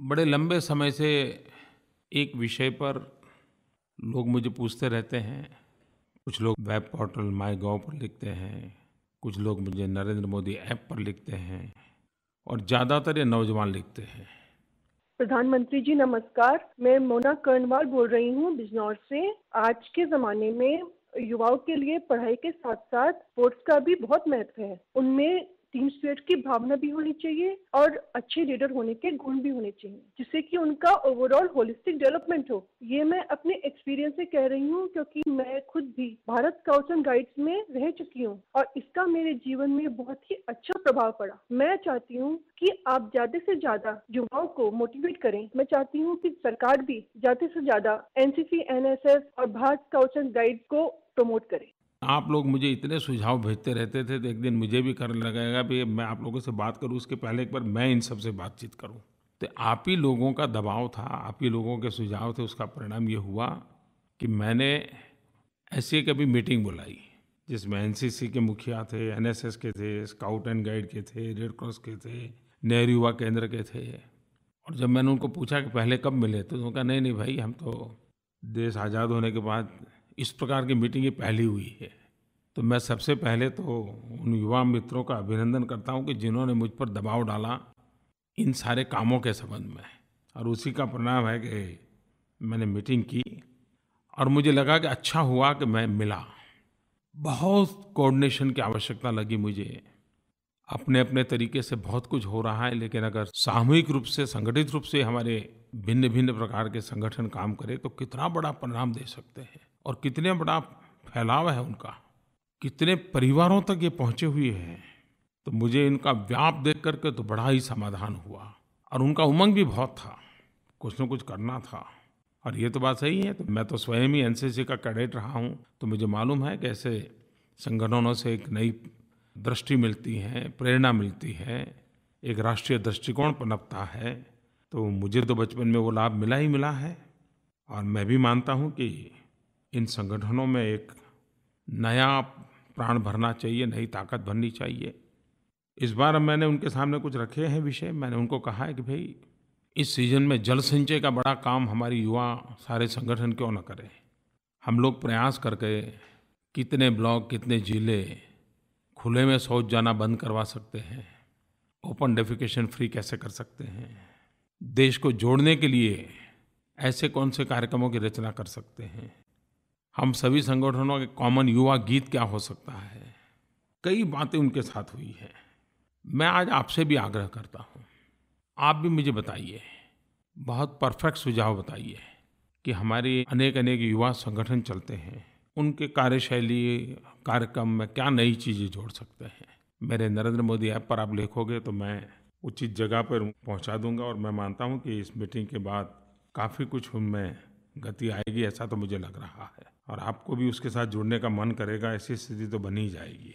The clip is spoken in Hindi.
बड़े लंबे समय से एक विषय पर लोग मुझे पूछते रहते हैं। कुछ लोग वेब पोर्टल माइगोव पर लिखते हैं, कुछ लोग मुझे नरेंद्र मोदी ऐप पर लिखते हैं और ज़्यादातर ये नौजवान लिखते हैं। प्रधानमंत्री जी नमस्कार। मैं मोना कर्णवाल बोल रही हूँ बिजनौर से। आज के ज़माने में युवाओं के लिए पढ़ाई के साथ-साथ स्पोर्ट्स का भी बहुत महत्व है। उनमें टीम स्पिरिट की भावना भी होनी चाहिए और अच्छे लीडर होने के गुण भी होने चाहिए, जिससे कि उनका ओवरऑल होलिस्टिक डेवलपमेंट हो। ये मैं अपने एक्सपीरियंस से कह रही हूँ, क्योंकि मैं खुद भी भारत स्काउट्स एंड गाइड्स में रह चुकी हूँ और इसका मेरे जीवन में बहुत ही अच्छा प्रभाव पड़ा। मैं चाहती हूँ कि आप ज़्यादा से ज़्यादा युवाओं को मोटिवेट करें। मैं चाहती हूँ कि सरकार भी ज़्यादा से ज़्यादा एनसीसी, एनएसएस और भारत स्काउट्स एंड गाइड्स को प्रमोट करे। आप लोग मुझे इतने सुझाव भेजते रहते थे, तो एक दिन मुझे भी करने लगेगा भी मैं आप लोगों से बात करूँ, उसके पहले एक बार मैं इन सब से बातचीत करूँ। तो आप ही लोगों का दबाव था, आप ही लोगों के सुझाव थे, उसका परिणाम ये हुआ कि मैंने ऐसी एक अभी मीटिंग बुलाई, जिसमें एनसीसी के मुखिया थे, एनएसएस के थे, स्काउट एंड गाइड के थे, रेड क्रॉस के थे, नेहरू युवा केंद्र के थे। और जब मैंने उनको पूछा कि पहले कब मिले, तो उन्होंने कहा नहीं नहीं भाई, हम तो देश आज़ाद होने के बाद इस प्रकार की मीटिंग ये पहली हुई है। तो मैं सबसे पहले तो उन युवा मित्रों का अभिनंदन करता हूँ कि जिन्होंने मुझ पर दबाव डाला इन सारे कामों के संबंध में, और उसी का परिणाम है कि मैंने मीटिंग की और मुझे लगा कि अच्छा हुआ कि मैं मिला। बहुत कोऑर्डिनेशन की आवश्यकता लगी मुझे। अपने-अपने तरीके से बहुत कुछ हो रहा है, लेकिन अगर सामूहिक रूप से, संगठित रूप से हमारे भिन्न-भिन्न प्रकार के संगठन काम करें, तो कितना बड़ा परिणाम दे सकते हैं और कितने बड़ा फैलाव है उनका, कितने परिवारों तक ये पहुँचे हुए हैं। तो मुझे इनका व्याप देख करके तो बड़ा ही समाधान हुआ और उनका उमंग भी बहुत था, कुछ न कुछ करना था। और ये तो बात सही है, तो मैं तो स्वयं ही एनसीसी का कैडेट रहा हूँ, तो मुझे मालूम है कि ऐसे संगठनों से एक नई दृष्टि मिलती है, प्रेरणा मिलती है, एक राष्ट्रीय दृष्टिकोण पनपता है। तो मुझे तो बचपन में वो लाभ मिला ही मिला है और मैं भी मानता हूँ कि इन संगठनों में एक नया प्राण भरना चाहिए, नई ताकत भरनी चाहिए। इस बार मैंने उनके सामने कुछ रखे हैं विषय। मैंने उनको कहा है कि भाई, इस सीज़न में जल संचय का बड़ा काम हमारे युवा सारे संगठन क्यों न करें। हम लोग प्रयास करके कितने ब्लॉक, कितने जिले खुले में शौच जाना बंद करवा सकते हैं, ओपन डेफिकेशन फ्री कैसे कर सकते हैं, देश को जोड़ने के लिए ऐसे कौन से कार्यक्रमों की रचना कर सकते हैं, हम सभी संगठनों के कॉमन युवा गीत क्या हो सकता है। कई बातें उनके साथ हुई हैं। मैं आज आपसे भी आग्रह करता हूँ, आप भी मुझे बताइए, बहुत परफेक्ट सुझाव बताइए कि हमारे अनेक-अनेक युवा संगठन चलते हैं, उनके कार्यशैली, कार्यक्रम में क्या नई चीज़ें जोड़ सकते हैं। मेरे नरेंद्र मोदी ऐप पर आप लिखोगे तो मैं उचित जगह पर पहुँचा दूँगा और मैं मानता हूँ कि इस मीटिंग के बाद काफ़ी कुछ उनमें गति आएगी, ऐसा तो मुझे लग रहा है और आपको भी उसके साथ जुड़ने का मन करेगा, ऐसी स्थिति तो बन ही जाएगी।